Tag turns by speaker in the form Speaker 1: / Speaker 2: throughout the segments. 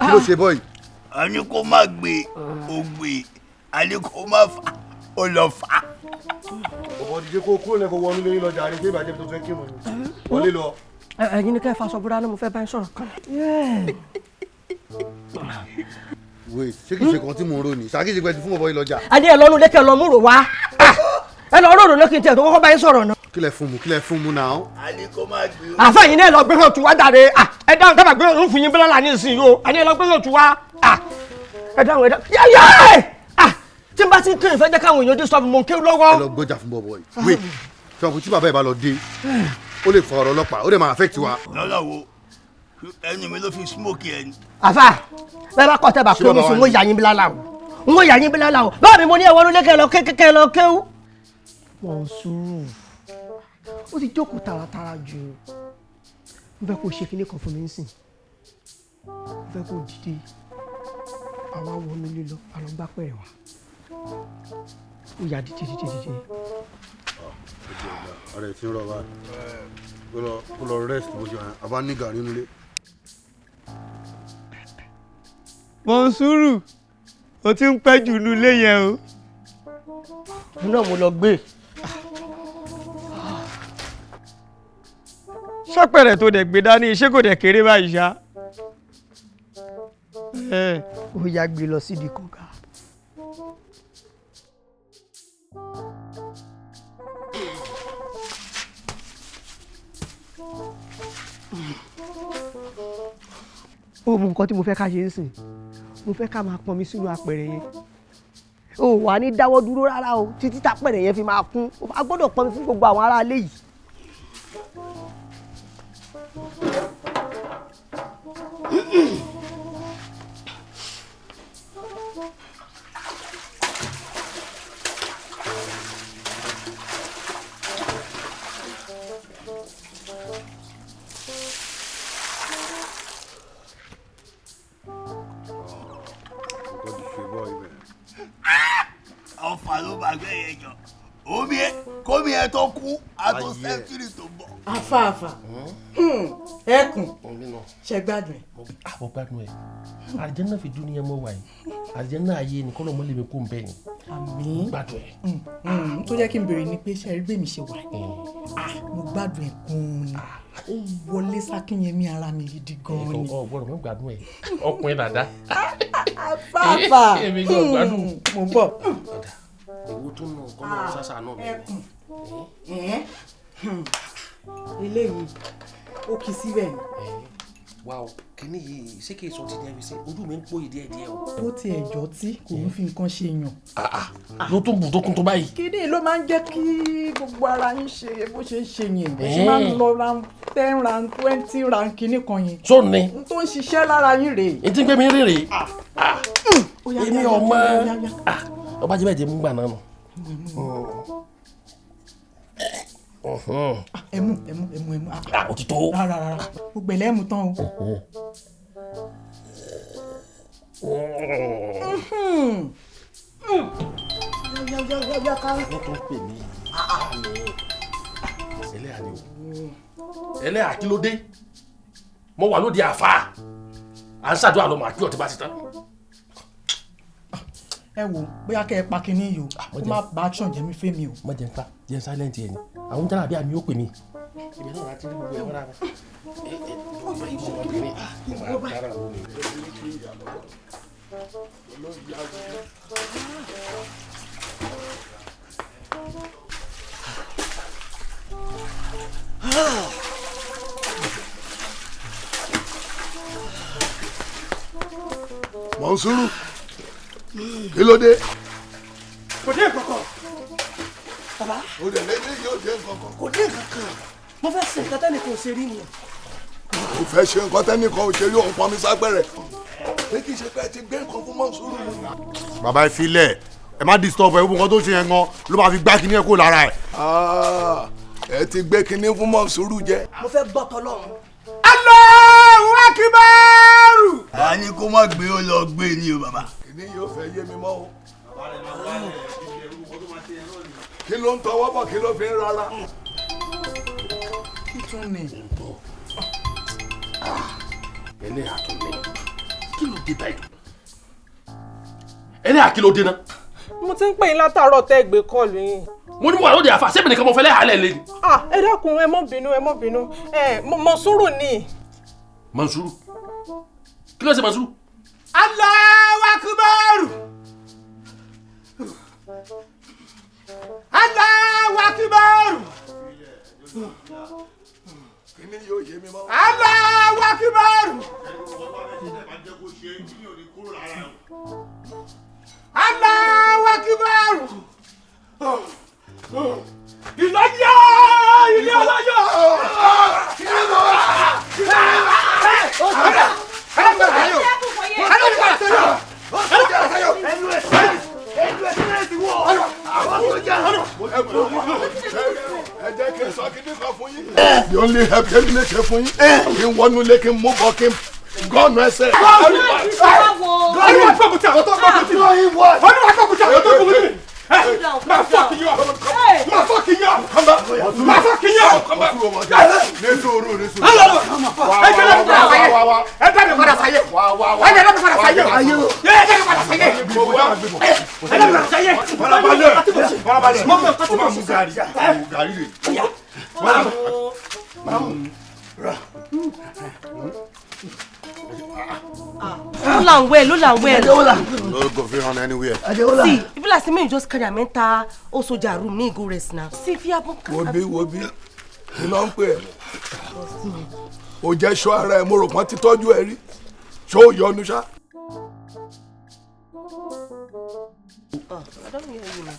Speaker 1: kí ló ṣe bọ́ọ̀yì.
Speaker 2: a ní kó má gbé ògbé a ní kó má fà ó lọ fà.
Speaker 1: ọ̀bọ̀ díje kó kúrò lẹ́kọ̀ọ́ wọnú lóyún lọ́jà àríkè ìbàjẹ́ tó fẹ́ kí mo wọlé lọ.
Speaker 3: ẹ̀yin ni kẹ́ ẹ fa aṣọ búra náà mo fẹ́ bá yín sọ̀rọ̀ kan.
Speaker 1: wait ṣé kìí ṣe kan tí mò ń rò ní ṣáà kìí ṣe pẹ́ ti fún ọ̀bọ̀ yìí lọ́jà.
Speaker 3: a ní ẹ lọ́nu lẹ́kẹ̀ lọ múrò wá ẹ lọ rọrùn lẹ́kìn tí ẹ tó kọ́kọ́ bá yín sọ̀rọ̀ náà.
Speaker 1: kílẹ̀ fún mu náà.
Speaker 2: a ní kó má gbé.
Speaker 3: àfa yìí náà lọ gbé hàn tú wá dàre ẹ dáhùn tábà gbé hàn fún yín bílọ́lá ní ìsìn yìí o a ní ẹ lọ gbé hàn tú wá ẹ dáhùn yáyá tí tí n bá ti ń kéwìn fẹ́ jẹ́ káwọn èèyàn dé stop mọ̀ kéwìn lọ́wọ́.
Speaker 4: ẹ lọ gbọ́jà fún bọ́bọ́ yìí wait ṣọ̀bù tí bàbá ẹ̀ bá lọ dé ó lè fọ ọ̀rọ̀ ọlọ́pàá ó lè máa affect wa.
Speaker 2: lọ́lọ́wọ́ ẹnu mi ló fi smoke ẹni.
Speaker 3: àfà bẹ́ẹ̀ bá kọ́ tẹ́ bá kéwìn sí n ó yà yín bí lálá o n ó yà yín bí lálá o báwo ni mo ní ẹ̀wọ̀n lókè lọ kékeré lọ kéwù. wọ́n sùúrù ó ti jókòó tààràtààrà jù n fẹ́ kó ṣe kinní kan fún mi nísìn n fẹ́ kó dìde àwa wọnú ilé lọ àlọ́ ń bá pẹ̀rẹ̀ wá ó yà dìde.
Speaker 4: ara ẹ̀ ti ń rọ̀ báyìí kó lọ rest bó ṣe wà àbá ní gàrí nílé.
Speaker 5: Mọ̀nsúrù o ti ń pẹ́ jù nílé yẹn o.
Speaker 3: mo náà mo lọ gbé.
Speaker 5: sọ́pẹ̀rẹ̀ tó dẹ̀ gbé dání ṣé kò dẹ̀ kéré báyìí ṣá.
Speaker 3: ó yà gbé lọ sídìí kọ̀ọ̀kan. ó mọ nǹkan tí mo fẹ́ ká ṣe ń sìn mo fẹ́ ká máa pọn mi sínú apẹ̀rẹ̀ yẹn ó wà ní dáwọ́ dúró rárá o títí tápẹ̀rẹ̀ yẹn fi máa kún a gbọ́dọ̀ pọn mi fún gbogbo àwọn aráalé yìí.
Speaker 2: ọfà ló bá gbé yẹn jọ omi ẹ kómi ẹ tó kú àtọ sẹńtírì tó bọ.
Speaker 6: àfààfà ẹkùn ṣe gbádùn ẹ.
Speaker 7: mo gbádùn ẹ àlìjẹ́nnà fi dúníyà mọ́ wáyé àlìjẹ́nnà ayé ni kọ́nà mọ́lẹ̀ mi kó ń bẹ́ẹ̀ ni.
Speaker 6: àmín
Speaker 7: gbádùn ẹ.
Speaker 6: tó jẹ́ kí n béèrè ni pé ṣe rí bẹ́ẹ̀ mi ṣe wà mo gbádùn ẹ gan-an ni ó wọlé sákínyẹmí ara mi gidi gan-an ni.
Speaker 7: ọ gbọ́dọ̀ mo gbádùn ẹ ọkùnrin dàda.
Speaker 6: àfààfà
Speaker 7: èmi gan gbádùn.
Speaker 6: mo bọ̀.
Speaker 7: èwo tó nù kọ́nà sásà náà
Speaker 6: mi. eléyìí ó kì í síbẹ̀ ni.
Speaker 7: wà ó kíní yìí ṣé kí n sọ ti ní ẹbí sí ojú mi ń pòyì díẹ̀díẹ̀ o.
Speaker 6: ó ti ẹ̀jọ́ tí kò ń fi nǹkan ṣe yàn.
Speaker 7: ló tún bù tó kún tó báyìí.
Speaker 6: kíní ló máa ń jẹ́ kí gbogbo ara yín ṣe bó ṣe ń ṣe yẹn bó ṣe máa ń lọ round 10 round 20 round kíní kan yẹn.
Speaker 7: tó ní.
Speaker 6: n tó ń ṣiṣẹ́ lára yín rèé.
Speaker 7: etí ń gbé mi rìn rèé. èmi ọmọ ọba jẹ́ bẹ́ẹ̀ jẹ́ mú gbà náà nù.
Speaker 6: ẹmu.
Speaker 7: òtítọ́.
Speaker 6: rárá gbogbo ẹ̀lẹ́ ẹ̀mú tán o.
Speaker 7: wọ́n tún pè mí ẹlẹ́yà ni o ẹlẹ́yà kí ló dé mo wà lóde àfà à ń ṣàdúrà lọ́mọ àti ọ̀tí bá ti tán.
Speaker 6: ẹ wo bóyá kẹ́ ẹ pa kinní yìí o kó má bá action jẹ́ mi fẹ́ mi o.
Speaker 7: má jẹ́ n pa jẹ́ silent ẹ̀ ni àwọn jàrá bí àmì ó pè mí. ibi náà láti rí gbogbo ẹ̀ wọ́n rà mí. ọmọ ìbò ọmọbìnrin ọmọ àgbàrá ló ní.
Speaker 4: Mọ̀nsúrù kí ló dé.
Speaker 3: kò dé nǹkan kan bàbá
Speaker 4: o lè lé ní yóò dé nǹkan kan.
Speaker 3: kò dé nǹkan kan mo fẹ́ ṣe nǹkan tẹ́nì kan ṣe rí ni.
Speaker 4: o fẹ́ ṣe nǹkan tẹ́nìkan ò ṣe rí òun pọn mi sápẹ̀rẹ̀. pé kì í ṣe pé ẹ ti gbé nǹkan fún Mọ̀nsúrù. bàbá ẹ filẹ̀ ẹ má disturb ẹ gbogbo nǹkan tó ṣe yẹn gan ló máa fi gbá kinní ẹ kó lára ẹ. ẹ ti gbé kinní fún Mọ̀nsúrù jẹ.
Speaker 3: mo fẹ́ gbọ́ tọ́lọ́run.
Speaker 5: Allahu Akbar.
Speaker 2: a ní kó má gbé ó lọ gbé ni o bàbá.
Speaker 4: kinní yóò fẹ́ yé mi mọ́ o. kí ló ń tọwọ́ bọ̀ kí ló fi ń rárá.
Speaker 6: kí tún ni.
Speaker 7: ẹlẹ́yà tó ní kí ló dé báyìí ẹlẹ́yà kí ló dé náà.
Speaker 8: mo ti ń pè yín látàárọ̀ tẹ́ gbé kọ́ọ̀lù yín.
Speaker 7: mo ní mo wà lóde àfà sẹ́mi nìkan mo fẹ́ lẹ́hàálẹ̀ lé ni.
Speaker 8: ẹ dákun ẹ mọ́ bínú Mọ̀nsúrù ni.
Speaker 7: Mọ̀nsúrù kí ló ṣe Mọ̀nsúrù.
Speaker 5: Allahu Akbar. Allahu Akbar.
Speaker 4: kinní yóò yé mi mọ́.
Speaker 5: Allahu Akbar. Allahu Akbar.
Speaker 4: The only help tẹ́lẹ̀ lè ṣe fún yín kí n wọnú lé kí n mú bọ́ kí n gọ́ọ̀nù ẹsẹ̀.
Speaker 5: Olúwa gbógun ti àwọn tó gbógun ti. Olúwa gbógun ti àwọn tó gbógun ti. Ma fucking you up. Ma fucking you up. Come back. Ma fucking you up. Come back.
Speaker 4: Nesuru.
Speaker 5: Ẹ dá mi padà sáyé. Ẹ dá mi padà sáyé. Ẹ dá mi padà sáyé.
Speaker 4: Farabalẹ̀. Mo máa mú gàrí
Speaker 3: Adekola.
Speaker 4: No go fit run anywhere.
Speaker 3: Adekola.
Speaker 8: See, if like say me you just carry am enter also their room, me go rest now. See if you have
Speaker 2: Wo bí kí ló ń pè é o jẹ́ ṣọ́ ara ẹ̀ mo rò pọ́n ti tọ́jú ẹ rí ṣó o yọnu ṣá.
Speaker 8: I don't hear you now.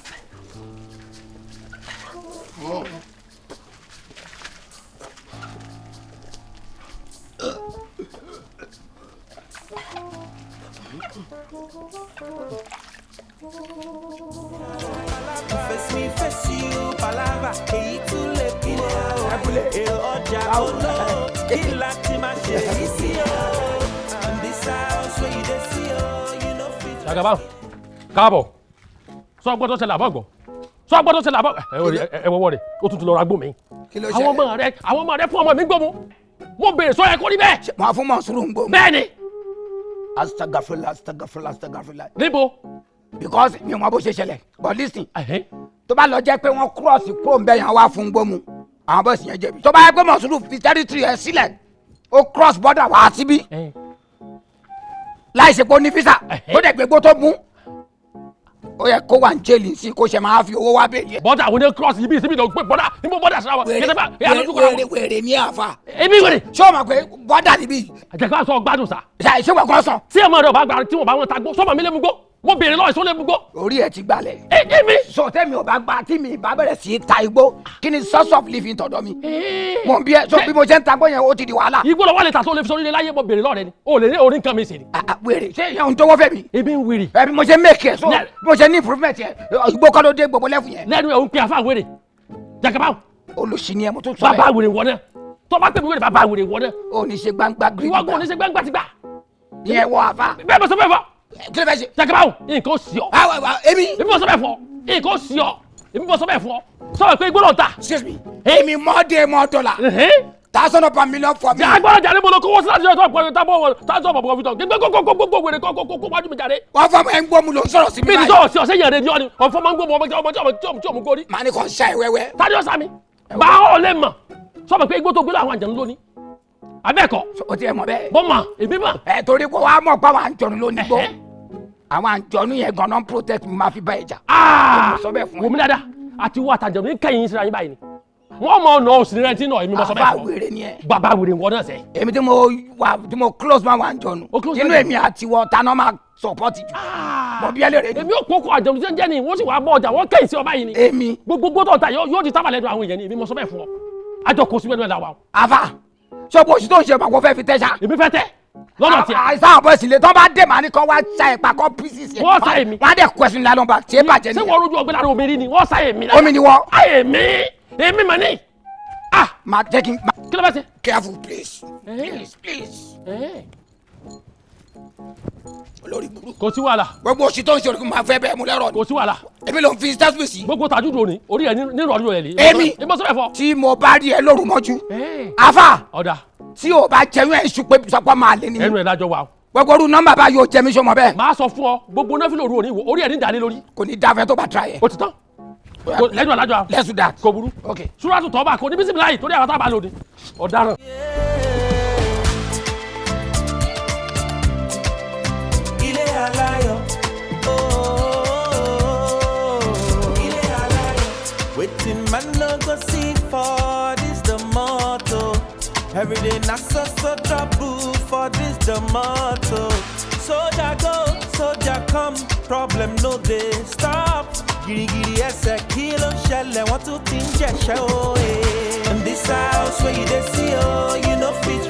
Speaker 9: Face me, face you, palava, èyí tún lè kú o. Èrò ọjà olóò, kí láti máa ṣe èyí sí o. And this house where you dey see o, you know fit.
Speaker 7: Ṣàgàbá, káàbọ̀, sọ gbọ́dọ̀ ṣẹlẹ̀ àbọ̀gbọ̀, sọ gbọ́dọ̀ ṣẹlẹ̀ àbọ̀, ẹ wọ́wọ́ rẹ̀, ó tún ti lọ ra gbó mi. Àwọn ọmọ rẹ̀ fún ọmọ mi gbómú, mo béèrè sọ ẹ kó rí bẹ́ẹ̀.
Speaker 10: Màá fún Mọ̀súrù ń gbómú.
Speaker 7: Bẹ́ẹ̀ni.
Speaker 10: Astagafurla.
Speaker 7: Níbo?
Speaker 10: Because mi ò mọ bó ṣe ṣẹlẹ̀, but listen. Tó bá lọ jẹ́ pé wọ́n cross kúrò ń bẹ́ yẹn wá fún gbómú, àwọn bọ́ọ̀sì yẹn jẹ̀bi. Tó bá yẹ pé Mọ̀súrù fi territory ẹ̀ sílẹ̀, ó cross border wá síbí. Láì ṣe pé ó ní visa, ó dẹ̀ gbégbó tó mú. Ó yẹ kó wà ń jẹ́lì sí kó ṣe máa fi owó wá bẹ́ẹ̀.
Speaker 7: Bọ́dà àwọn oní cross ibi ìsinmi lọ gbé bọ́dà níbo bọ́dà ṣe wa.
Speaker 10: Wèrè ní àfa.
Speaker 7: Èmi wèrè.
Speaker 10: Ṣé o mọ̀ pé bọ́dà níbí?
Speaker 7: Àjẹká sọ gbádùn sa.
Speaker 10: Ṣé wẹ̀ kọ́ sàn?
Speaker 7: Tí ọmọ rẹ̀ ò bá gba tí wọ́n bá wọn ta gbó sọ́mọ mi lé mu gbó. Mo béèrè lọ́ọ̀ ìṣó lé mu gbó.
Speaker 10: Orí ẹ̀ ti gbalẹ̀.
Speaker 7: Èmi.
Speaker 10: Sọ tẹ́mi ò bá gba tí mi bá bẹ̀rẹ̀ sí ta igbó. Kí ni source of living tọ̀dọ̀ mi? Mo bí ẹ sọ bí mo ṣe ń ta gbó yẹn ó ti di wàhálà.
Speaker 7: Igbó lọ wà lè ta tó lè fi sórí ilé láyé mo béèrè lọ́ọ̀ rẹ ni. O lè rí orí nǹkan mi sì ni.
Speaker 10: Wèrè ṣé ìyẹn ń tọwọ́ fẹ́ mi?
Speaker 7: Ebi ń wèrè.
Speaker 10: Ẹbí mo ṣe make ẹ̀ so bí mo ṣe ní improvement yẹn igbó kọ́ ló dé gbogbo lẹ́fù yẹn.
Speaker 7: Lẹ́nu ẹ̀ ń pe àfa wèrè. Jàkàbá.
Speaker 10: Olùsí ni ẹ mo tún sọ bẹ́ẹ̀.
Speaker 7: Bàbá wèrè wọ náà. Tó bá pè mí wèrè bàbá wèrè wọ náà.
Speaker 10: O ní ṣe gbangba gírí
Speaker 7: gbà. Ìwọ kò ní ṣe gbangba ti gbà.
Speaker 10: Ìyẹn wọ àfa.
Speaker 7: Bẹ́ẹ̀ mo sọ bẹ́ẹ̀ fọ.
Speaker 10: Kí ló fẹ́ ṣe?
Speaker 7: Jàkàbá nǹkan sí ọ.
Speaker 10: Èmi.
Speaker 7: Èmi mo sọ bẹ́ẹ̀ fọ. Nǹkan sí ọ. Èmi mo sọ bẹ́ẹ̀ fọ. Sọ pé igbó lọ ta.
Speaker 10: Excuse me. Èmi more dollar. Thousand of a million for me.
Speaker 7: Agbára jàre mo lọ kówó sí láti ọjọ́ ìpọ́njú tábọ̀ tájọ́ bọ̀bọ̀ fi tán. Gbogbo wèrè kó wájú mi jàre.
Speaker 10: Wọ́n fọ́ ẹ̀ ń gbọ́ mu ló ń sọ̀rọ̀ sí mi
Speaker 7: báyìí. Mi ní sọ̀rọ̀ sí ọ̀sẹ̀ yẹn rẹ̀ ni ọ́ ni. Ọ̀fọ̀ máa ń gbọ́ ọmọ tí ọmọ górí.
Speaker 10: Màá ní kàn ṣá ẹ wẹ́wẹ́.
Speaker 7: Tádé ọ̀sà mi. Bá ọ̀ lè mọ̀. Sọ pé igbó tó gbé láwọn àjẹ̀nú lónìí. Abẹ́ẹ̀kọ́.
Speaker 10: O ti ẹ̀ mọ̀ bẹ́ẹ̀.
Speaker 7: Bọ́ mọ̀, èmi mọ̀.
Speaker 10: Torí pé wàá mọ̀ pé àwọn àjọ̀nú ló ní gbó. Àwọn àjọ̀nú yẹn gan-an protect mi máa fi bá ẹja.
Speaker 7: Wò mí dáadáa, àti wọ́n àtàjọ̀nú ní kẹ́yìn síra yín báyìí ni. Wọ́n mọ ọ̀nà òsì rẹ̀ tí náà èmi mọ̀ sọ bẹ́ẹ̀ fún.
Speaker 10: Bàbá wèrè ni ẹ.
Speaker 7: Bàbá wèrè wọ́n náà sẹ́.
Speaker 10: Èmi tí mo close máa wà ń jọnu. Inú èmi àti wọ́n ta náà máa support jù. Mo bí ẹlẹ́rìí.
Speaker 7: Èmi ò kókó àjọ̀nú tí ń jẹ́ ni wọ́n sì wá bọ́ ọjà wọ́n kẹ́yìn sí ọba yìí ni.
Speaker 10: Èmi.
Speaker 7: Gbogbo tó ta yóò di tábà lẹ́nu àwọn èèyàn ni èmi mọ̀ sọ bẹ́ẹ̀ fún ọ. Àjọ kò sí mẹ́nu ẹ̀ la wa.
Speaker 10: Àfà ṣé bó ṣe tó ń ṣe pàkó fẹ́ fi tẹ́ sa.
Speaker 7: Èmi fẹ́ tẹ́ lọ́nà tiẹ̀.
Speaker 10: Àìsàn àbọ̀ ìsìlẹ̀ tó bá dé màá ní kán wá ṣa ìpa kan pieces yẹn.
Speaker 7: Wọ́n ṣa èmi.
Speaker 10: Wọ́n á dẹ̀ question lálọ́ bá tí ẹ bàjẹ́ nìyẹn.
Speaker 7: Ṣé wọ́n rojú ọgbẹ́ lára omi rí ni wọ́n ṣa èmi.
Speaker 10: Omi ni wọ́n.
Speaker 7: Èmi mà ní.
Speaker 10: Ma jẹ́ kí n.
Speaker 7: Kí ló bá ṣe?
Speaker 10: Careful please. Please. Olórí burúkú.
Speaker 7: Kò sí wàhálà.
Speaker 10: Gbogbo òsì tó ń ṣe olùkọ́ máa fẹ́ bẹ́ẹ̀ mú lẹ́rọ̀ ni.
Speaker 7: Kò sí wàhálà.
Speaker 10: Èmi ló ń fi status sí.
Speaker 7: Gbogbo tàjúdò òní orí ẹ̀ ní ìrọ̀lú ẹ̀ lé.
Speaker 10: Èmi.
Speaker 7: Èmi sọ bẹ́ẹ̀ fọ.
Speaker 10: Tí mo bá rí ẹ lóru mọ́jú. Àfà.
Speaker 7: Ọ̀dà.
Speaker 10: Tí o bá jẹun ẹ̀ ṣùpẹ́ sọpọ́ máa lé ní.
Speaker 7: Ẹnu ẹ̀ lájọ wa.
Speaker 10: Gbogbo orú nọ́mbà bá yóò jẹ mí sọmọ bẹ́ẹ̀.
Speaker 7: Màá sọ fún ọ gbogbo náà fi lòru òní orí ẹ̀ ní ìdálé lórí.
Speaker 10: Kò ní dáfẹ́ tó bá tra yẹ.
Speaker 7: O ti tán. Lẹ́nu alájọ.
Speaker 10: Let's do that.
Speaker 7: Kò burú.
Speaker 10: Okay.
Speaker 7: Súrátù Tọ́bà kò ní bísí láyì torí àwọn tábà lòdì. Ọ̀daràn.
Speaker 9: Ile Alayo. Ile Alayo. Waiting man no go see for this the motto. Every day na so trouble for this the motto. Soldier go, soldier come, problem no dey stop. Girigiri ẹsẹ̀ kí ló ń ṣẹlẹ̀ wọ́n tún ti ń jẹ̀ṣẹ́ o. And this house where you dey see o, you no fit